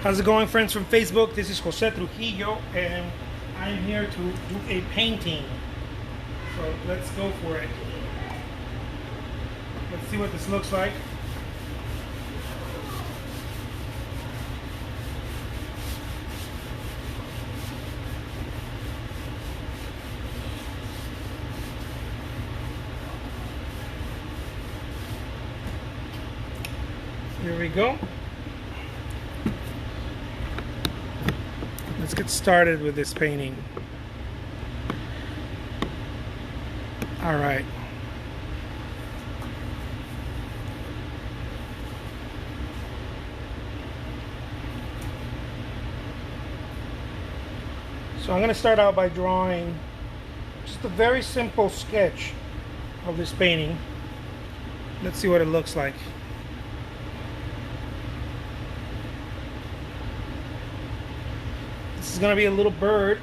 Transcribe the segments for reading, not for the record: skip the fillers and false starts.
How's it going, friends from Facebook? This is Jose Trujillo, and I'm here to do a painting. So let's go for it. Let's see what this looks like. Here we go. Let's get started with this painting. All right. So I'm going to start out by drawing just a very simple sketch of this painting. Let's see what it looks like. This is going to be a little bird.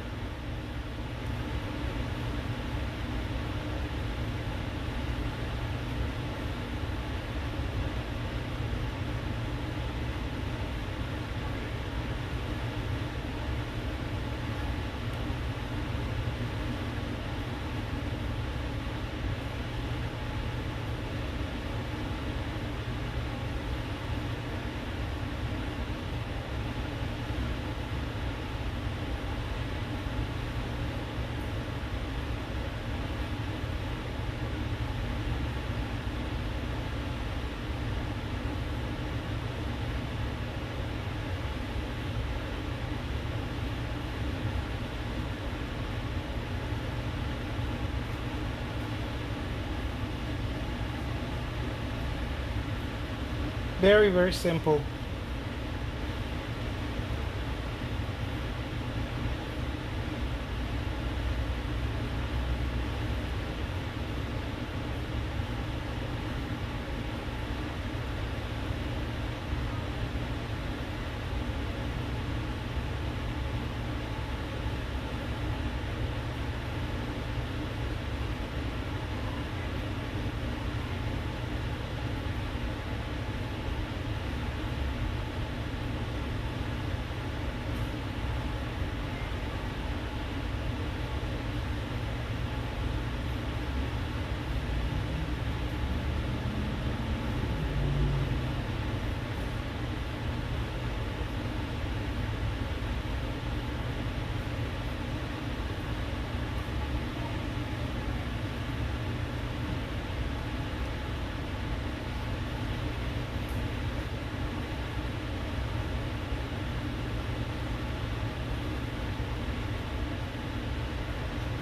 Very, very simple.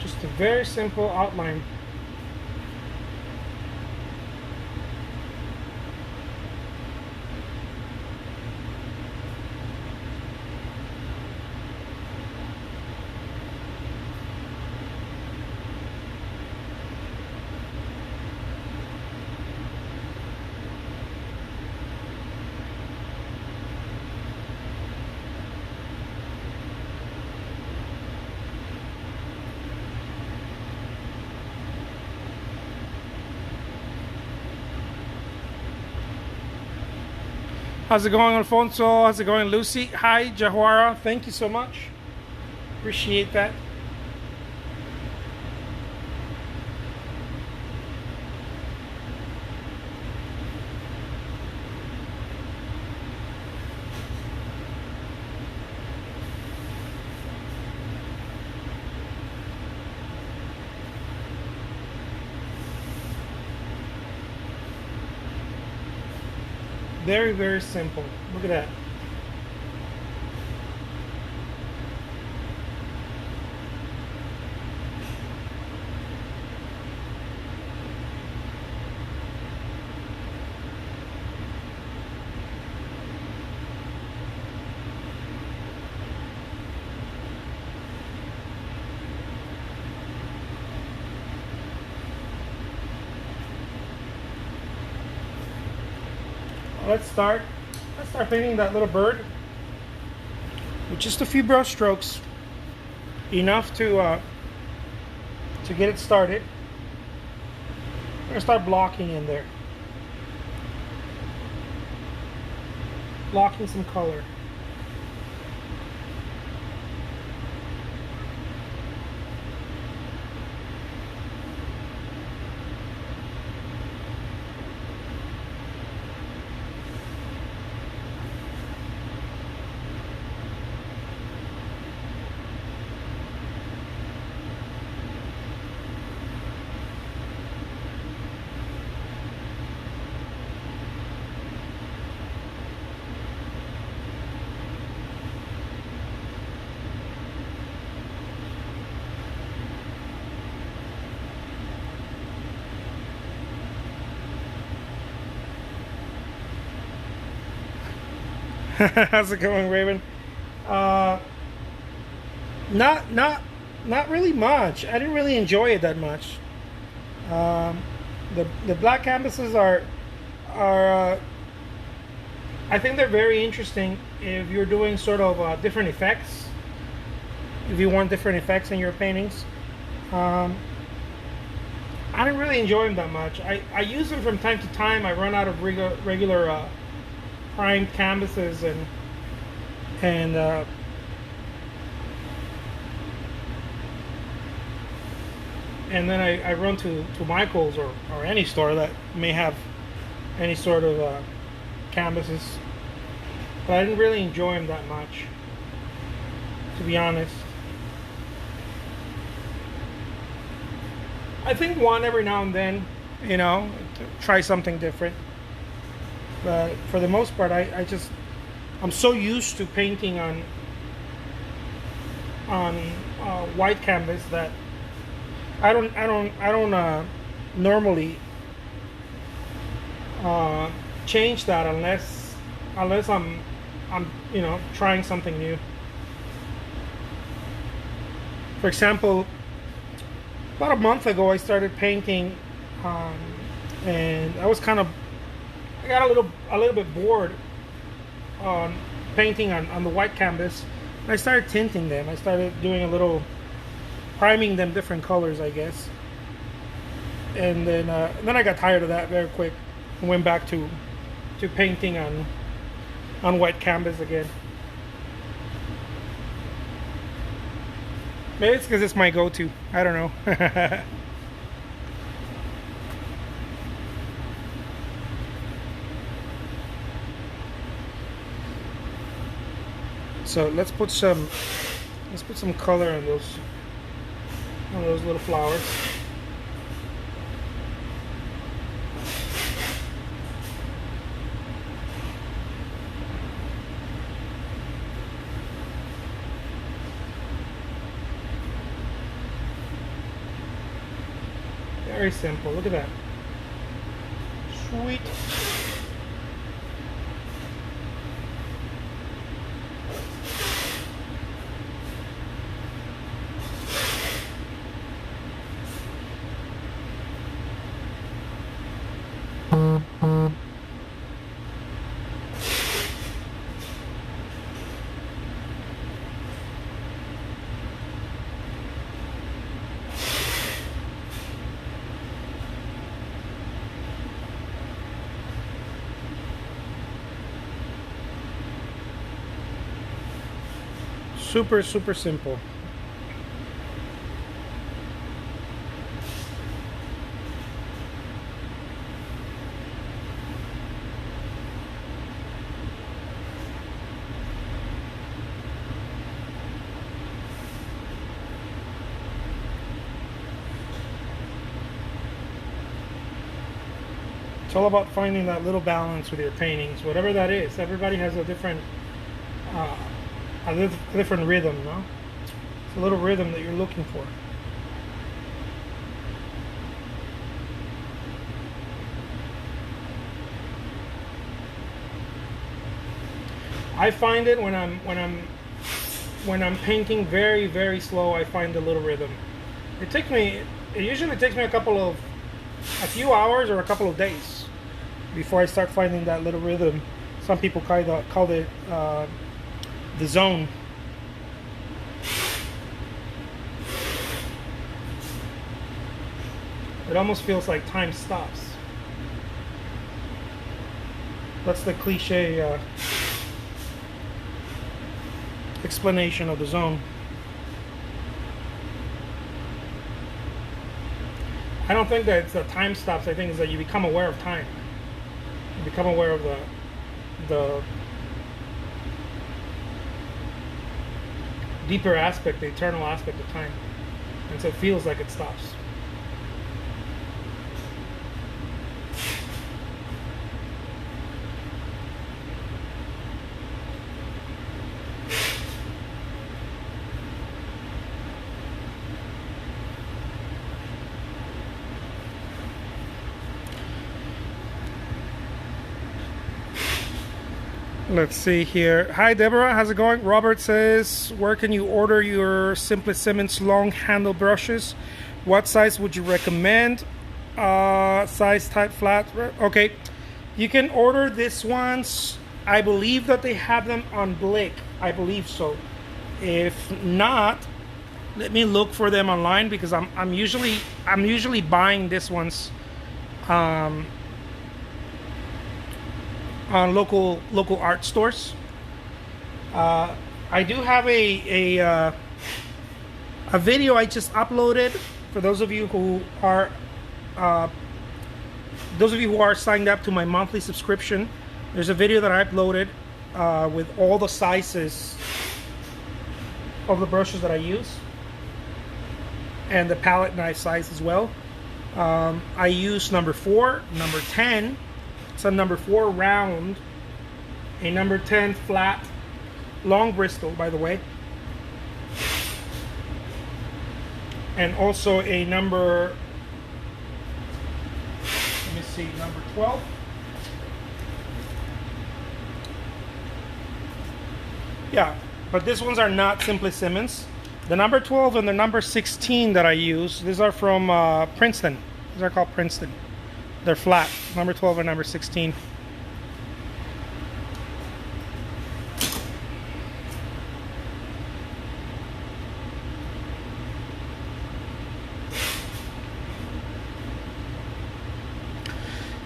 Just a very simple outline. How's it going, Alfonso? How's it going, Lucy? Hi, Jahwara. Thank you so much. Appreciate that. Very, very simple. Look at that. Let's start painting that little bird with just a few brush strokes, enough to get it started. I'm gonna start blocking in there, blocking some color. How's it going, Raven? Uh, not not not really much. I didn't really enjoy it that much. Um, the black canvases are I think they're very interesting if you're doing sort of different effects. If you want different effects in your paintings, um, I didn't really enjoy them that much. I use them from time to time. I run out of regular primed canvases and and then I run to Michael's or any store that may have any sort of canvases. But I didn't really enjoy them that much, to be honest. I think one every now and then, try something different. But for the most part, I'm so used to painting on white canvas that I don't normally change that unless I'm trying something new. For example, about a month ago I started painting, and I got a little bit bored on painting on the white canvas. I started tinting them. I started doing priming them different colors, I guess. And then I got tired of that very quick and went back to painting on white canvas again. Maybe it's because it's my go-to. I don't know. So let's put some color on those little flowers. Very simple. Look at that. Sweet. Super, super simple. It's all about finding that little balance with your paintings, whatever that is. Everybody has a different rhythm, no? It's a little rhythm that you're looking for. I find it when I'm painting very, very slow. I find a little rhythm. It usually takes me a few hours or a couple of days before I start finding that little rhythm. Some people call it the zone. It almost feels like time stops. That's the cliche explanation of the zone. I don't think that it's the time stops. I think it's that you become aware of time. You become aware of the deeper aspect, the eternal aspect of time, and so it feels like it stops. Let's see here. Hi Deborah, how's it going? Robert says, where can you order your Simply Simmons long handle brushes? What size would you recommend? Size, type, flat. Okay, you can order this ones. I believe that they have them on Blick. I believe so. If not, let me look for them online, because I'm usually buying this ones on local art stores. I do have a video I just uploaded for those of you who are signed up to my monthly subscription. There's a video that I uploaded with all the sizes of the brushes that I use, and the palette knife size as well. I use number 4, number 10. It's a number 4 round, a number 10 flat, long bristle, by the way, and also a number, let me see, number 12. Yeah, but these ones are not Simply Simmons. The number 12 and the number 16 that I use, these are from Princeton. These are called Princeton. They're flat, number 12 and number 16.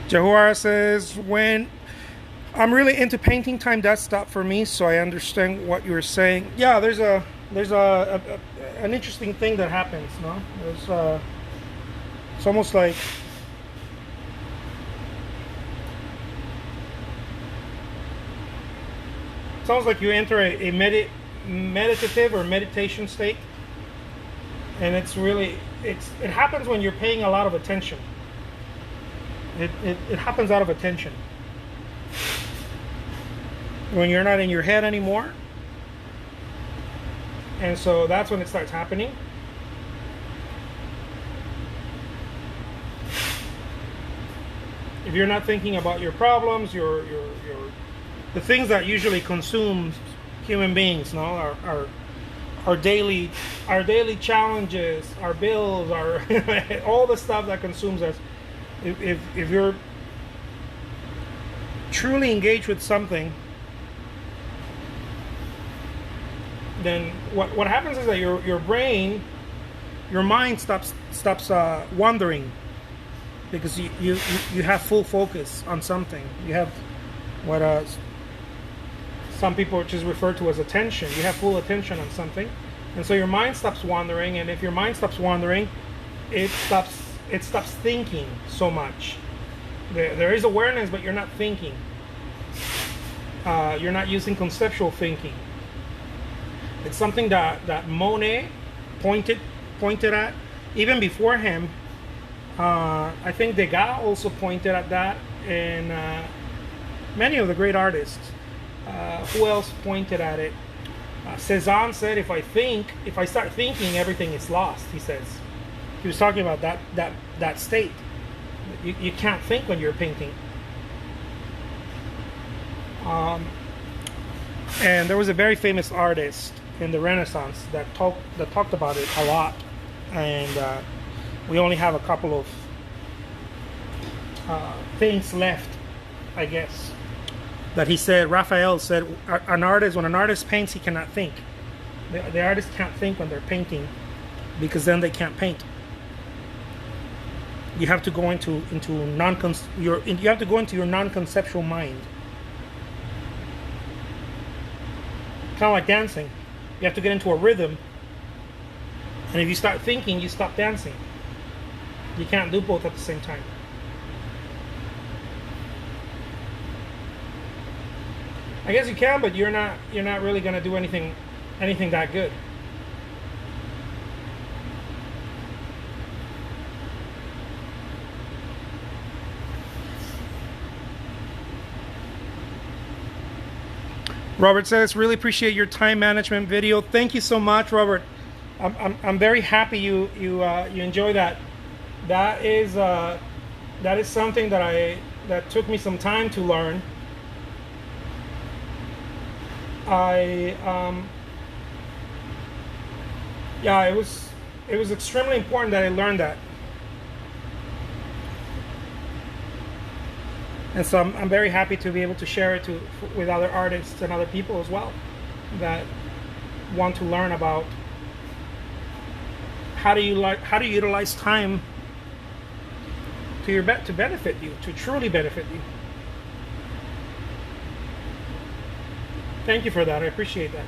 Jahora says, when I'm really into painting, time does stop for me, so I understand what you're saying. Yeah, there's an interesting thing that happens, no? It's almost like you enter a meditative or meditation state, and it happens when you're paying a lot of attention. It happens out of attention. When you're not in your head anymore. And so that's when it starts happening. If you're not thinking about your problems, the things that usually consume human beings, no, our daily challenges, our bills, our all the stuff that consumes us. If you're truly engaged with something, then what happens is that your brain, your mind stops wandering, because you have full focus on something. You have what some people just refer to as attention. You have full attention on something, and so your mind stops wandering. And if your mind stops wandering, it stops thinking so much. There is awareness, but you're not thinking. You're not using conceptual thinking. It's something that Monet pointed at. Even before him, I think Degas also pointed at that, and many of the great artists. Who else pointed at it? Cézanne said, if I start thinking, everything is lost, he says. He was talking about that state. You can't think when you're painting. And there was a very famous artist in the Renaissance that talked about it a lot, and we only have a couple of things left, I guess, that he said. Raphael said, when an artist paints, he cannot think. The artist can't think when they're painting, because then they can't paint. You have to go into your non-conceptual mind. Kind of like dancing. You have to get into a rhythm, and if you start thinking, you stop dancing. You can't do both at the same time. I guess you can, but you're not really going to do anything that good. Robert says, really appreciate your time management video. Thank you so much, Robert. I'm very happy you enjoy that. That is something that took me some time to learn. I yeah, it was extremely important that I learned that. And so I'm very happy to be able to share it with other artists and other people as well that want to learn about how do you utilize time to benefit you, to truly benefit you. Thank you for that. I appreciate that.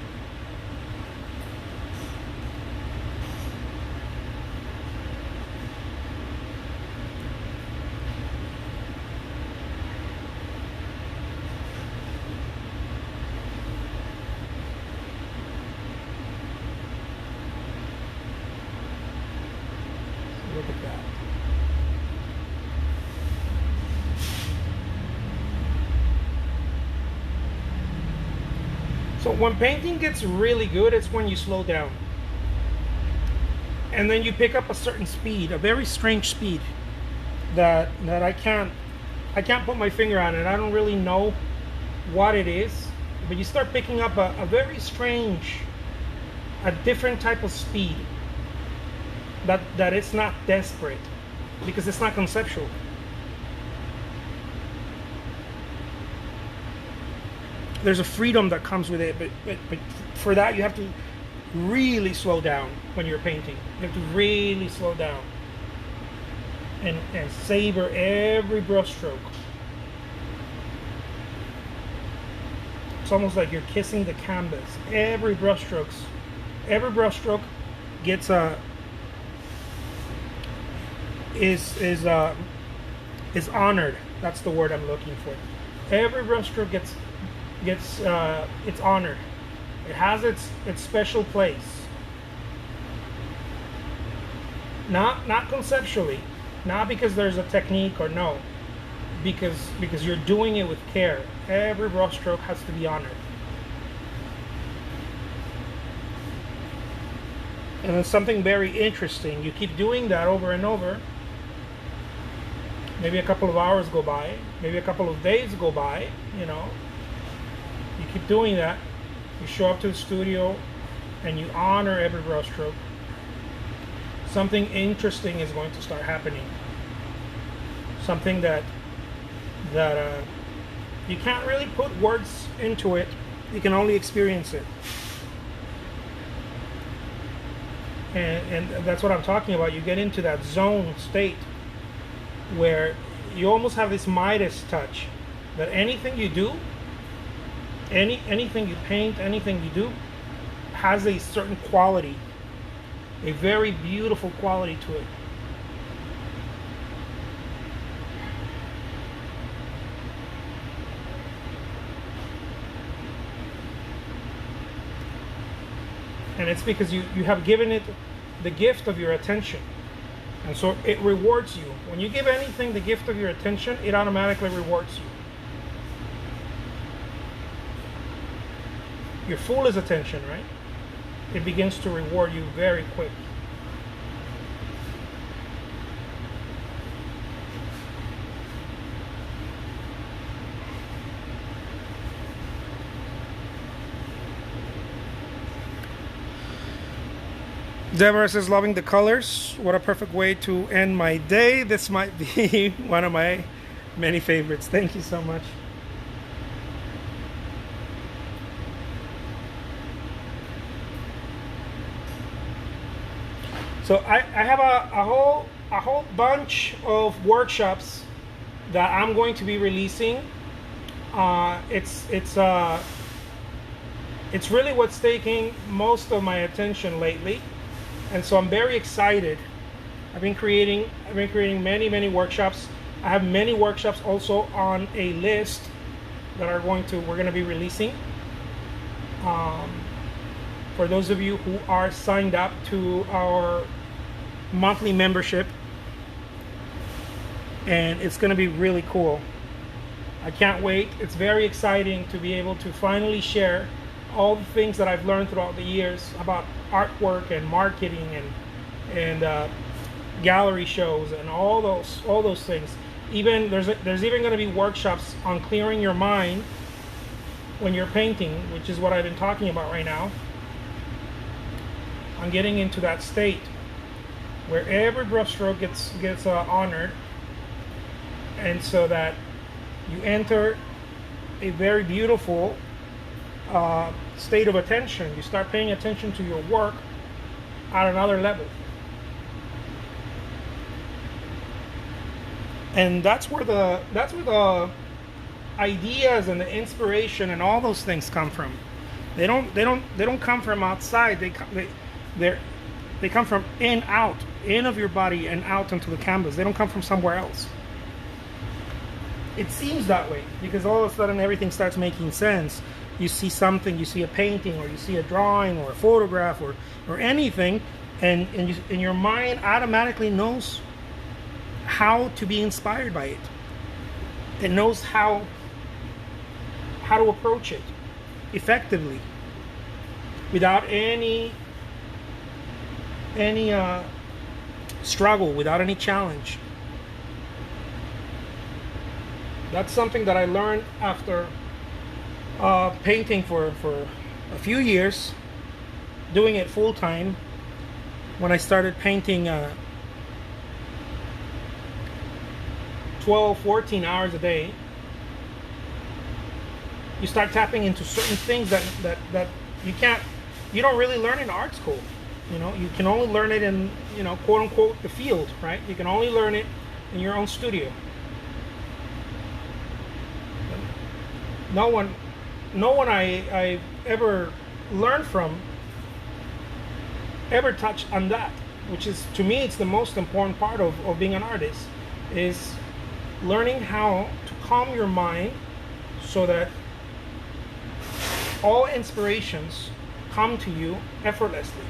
Look at that. So when painting gets really good, it's when you slow down. And then you pick up a certain speed, a very strange speed that I can't put my finger on it. I don't really know what it is, but you start picking up a very strange, a different type of speed that it's not desperate because it's not conceptual. There's a freedom that comes with it, but for that you have to really slow down when you're painting. You have to really slow down and savor every brush stroke. It's almost like you're kissing the canvas. Every brush stroke gets is honored. That's the word I'm looking for. Every brush stroke gets it's honored. It has its special place. Not conceptually, not because there's a technique or no, because you're doing it with care. Every brush stroke has to be honored. And it's something very interesting. You keep doing that over and over. Maybe a couple of hours go by, maybe a couple of days go by, you know. You keep doing that. You show up to the studio and you honor every brush stroke. Something interesting is going to start happening. Something that you can't really put words into it. You can only experience it. And that's what I'm talking about. You get into that zone state where you almost have this Midas touch, that anything you do, anything you paint, anything you do, has a certain quality, a very beautiful quality to it. And it's because you have given it the gift of your attention. And so it rewards you. When you give anything the gift of your attention, it automatically rewards you. Your fool is attention, right? It begins to reward you very quick. Deborah says, loving the colors. What a perfect way to end my day. This might be one of my many favorites. Thank you so much. So I have a whole bunch of workshops that I'm going to be releasing. It's really what's taking most of my attention lately. And so I'm very excited. I've been creating many workshops. I have many workshops also on a list that we're going to be releasing. For those of you who are signed up to our monthly membership, and it's going to be really cool. I can't wait. It's very exciting to be able to finally share all the things that I've learned throughout the years about artwork and marketing and gallery shows and all those things. Even there's even going to be workshops on clearing your mind when you're painting, which is what I've been talking about right now, on getting into that state where every brushstroke gets honored, and so that you enter a very beautiful state of attention. You start paying attention to your work at another level. And that's where the ideas and the inspiration and all those things come from. They don't come from outside. They come from in of your body and out onto the canvas. They don't come from somewhere else. It seems that way because all of a sudden everything starts making sense. You see something, you see a painting, or you see a drawing, or a photograph, or anything, and your mind automatically knows how to be inspired by it. It knows how to approach it effectively without any struggle, without any challenge. That's something that I learned after painting for a few years, doing it full time. When I started painting 12, 14 hours a day, you start tapping into certain things that you don't really learn in art school. You know, you can only learn it in, quote unquote, the field, right? You can only learn it in your own studio. No one I ever learned from ever touched on that, which is, to me, it's the most important part of being an artist, is learning how to calm your mind so that all inspirations come to you effortlessly,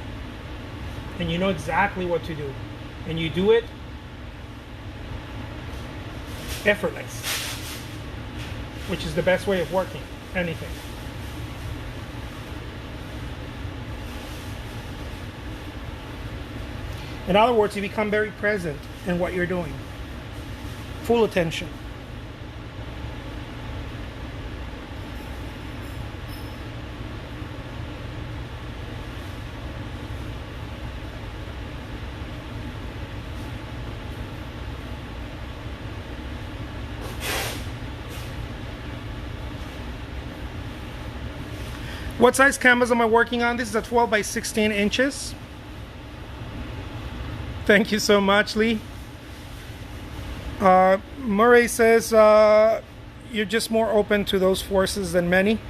and you know exactly what to do, and you do it effortless, which is the best way of working anything. In other words, you become very present in what you're doing. Full attention. What size canvas am I working on? This is a 12 by 16 inches. Thank you so much, Lee. Murray says you're just more open to those forces than many.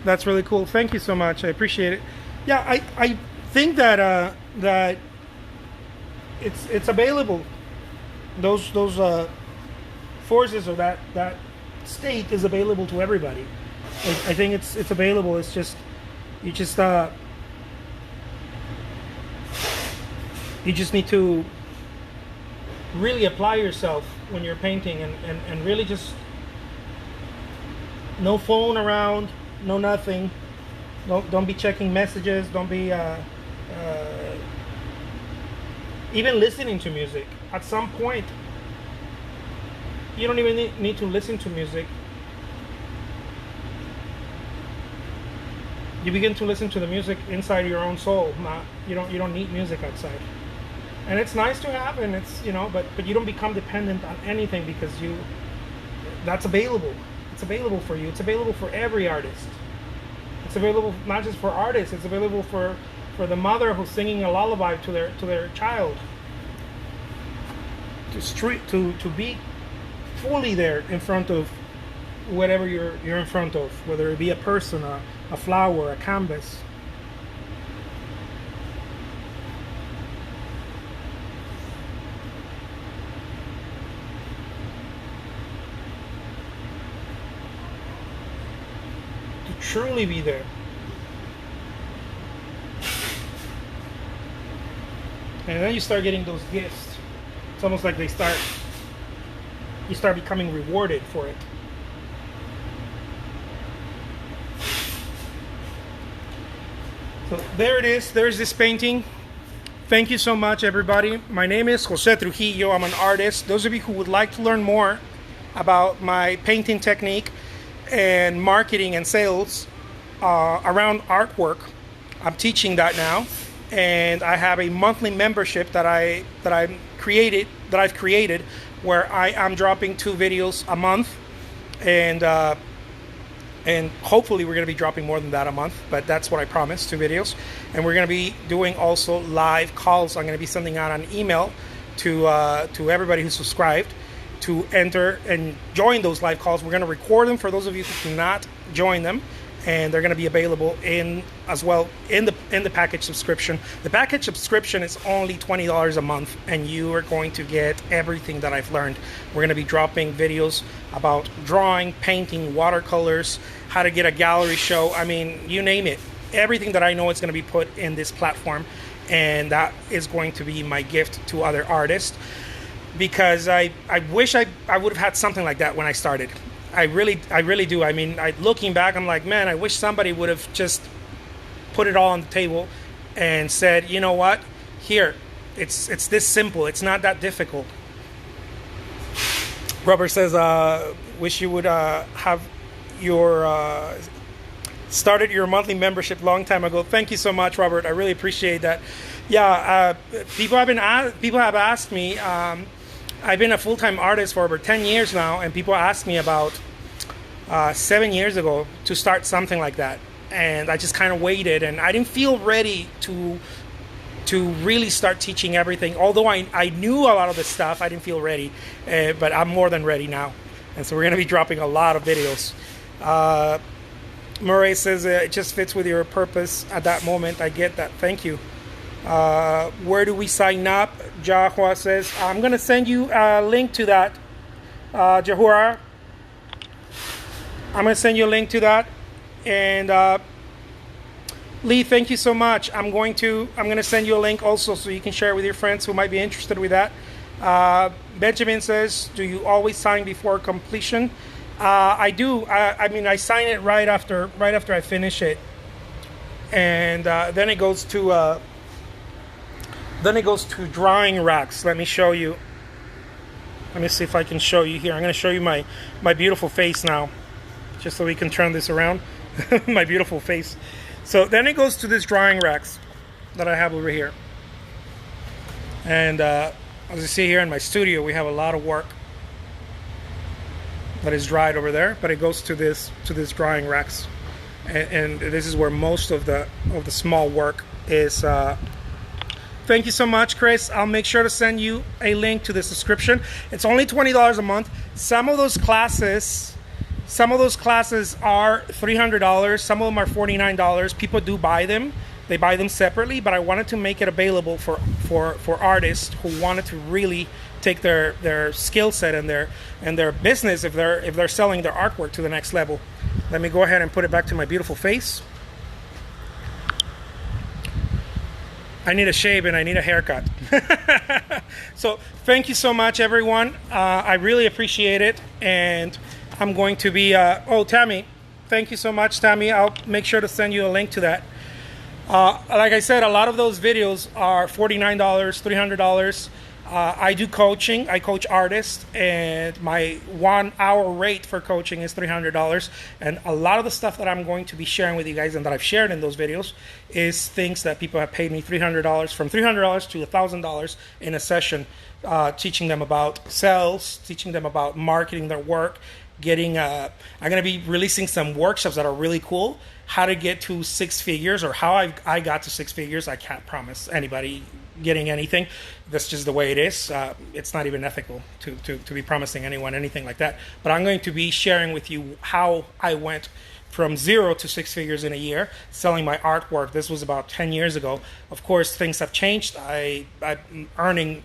That's really cool. Thank you so much. I appreciate it. Yeah, I think that that it's available. Those forces, or that state is available to everybody. I think it's available. It's just you just need to really apply yourself when you're painting, and really just no phone around, no nothing. Don't be checking messages. Don't be even listening to music. At some point, you don't even need to listen to music. You begin to listen to the music inside your own soul. You don't need music outside. And it's nice to have, and it's but you don't become dependent on anything, because that's available. It's available for you. It's available for every artist. It's available not just for artists. It's available for the mother who's singing a lullaby to their child. To be fully there in front of whatever you're in front of, whether it be a person, a flower, a canvas. To truly be there. And then you start getting those gifts. It's almost like you start becoming rewarded for it. So there it is. There's this painting. Thank you so much, everybody. My name is Jose Trujillo. I'm an artist. Those of you who would like to learn more about my painting technique and marketing and sales, around artwork. I'm teaching that now, and I have a monthly membership that I've created where I am dropping 2 videos a month, and hopefully we're going to be dropping more than that a month, but that's what I promised, 2 videos. And we're going to be doing also live calls. I'm going to be sending out an email to everybody who's subscribed to enter and join those live calls. We're going to record them for those of you who cannot join them, and they're going to be available as well in the package subscription. The package subscription is only $20 a month, and you are going to get everything that I've learned. We're going to be dropping videos about drawing, painting, watercolors, how to get a gallery show. I mean, you name it. Everything that I know is going to be put in this platform, and that is going to be my gift to other artists, because I wish I would have had something like that when I started. I really do. I mean, looking back, I'm like, man, I wish somebody would have just put it all on the table and said, you know what, here, it's this simple. It's not that difficult. Robert says, wish you would have your started your monthly membership long time ago. Thank you so much, Robert. I really appreciate that. Yeah, people have asked me. I've been a full-time artist for over 10 years now, and people asked me about 7 years ago to start something like that, and I just kind of waited, and I didn't feel ready to really start teaching everything. Although I knew a lot of the stuff, I didn't feel ready, but I'm more than ready now, and so we're going to be dropping a lot of videos. Murray says it just fits with your purpose at that moment. I get that. Thank you. Where do we sign up? Jahua says, I'm going to send you a link to that. Jahua, I'm going to send you a link to that. And Lee, thank you so much. I'm going to send you a link also so you can share it with your friends who might be interested with that. Benjamin says, do you always sign before completion? I do. I mean, I sign it right after I finish it, and then it goes to drawing racks. Let me show you. Let me see if I can show you here. I'm going to show you my beautiful face now, just so we can turn this around. My beautiful face. So then it goes to this drawing racks that I have over here, and as you see here in my studio, we have a lot of work that is dried over there, but it goes to this drawing racks, and this is where most of the small work is. Thank you so much, Chris. I'll make sure to send you a link to the subscription. It's only $20 a month. Some of those classes are $300. Some of them are $49. People do buy them. They buy them separately, but I wanted to make it available for artists who wanted to really take their skill set and their business, if they're selling their artwork, to the next level. Let me go ahead and put it back to my beautiful face. I need a shave and I need a haircut. So thank you so much, everyone. I really appreciate it, and I'm going to be oh, Tammy, thank you so much, Tammy. I'll make sure to send you a link to that. Like I said, a lot of those videos are $49, $300. I do coaching. I coach artists, and my 1 hour rate for coaching is $300. And a lot of the stuff that I'm going to be sharing with you guys and that I've shared in those videos is things that people have paid me $300, from $300 to $1,000 in a session, teaching them about sales, teaching them about marketing their work, I'm going to be releasing some workshops that are really cool. How to get to 6 figures, or how I got to 6 figures. I can't promise anybody getting anything. That's just the way it is. It's not even ethical to be promising anyone anything like that. But I'm going to be sharing with you how I went from 0 to 6 figures in a year selling my artwork. This was about 10 years ago. Of course, things have changed. I'm earning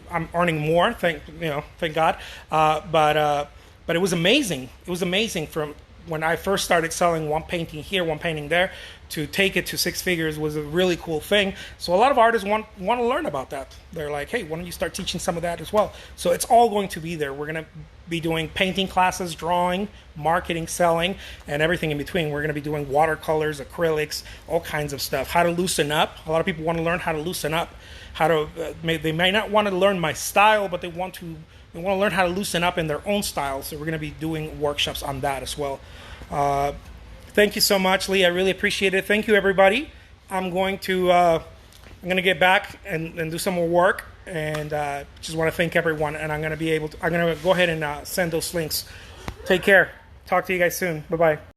more. Thank God. But it was amazing. It was amazing from when I first started selling one painting here, one painting there, to take it to 6 figures was a really cool thing. So a lot of artists want to learn about that. They're like, hey, why don't you start teaching some of that as well? So it's all going to be there. We're going to be doing painting classes, drawing, marketing, selling, and everything in between. We're going to be doing watercolors, acrylics, all kinds of stuff. How to loosen up. A lot of people want to learn how to loosen up. They may not want to learn my style, but they want to learn how to loosen up in their own style. So we're going to be doing workshops on that as well. Thank you so much, Lee. I really appreciate it. Thank you, everybody. I'm going to get back and do some more work, and just want to thank everyone. And I'm going to go ahead and send those links. Take care. Talk to you guys soon. Bye bye.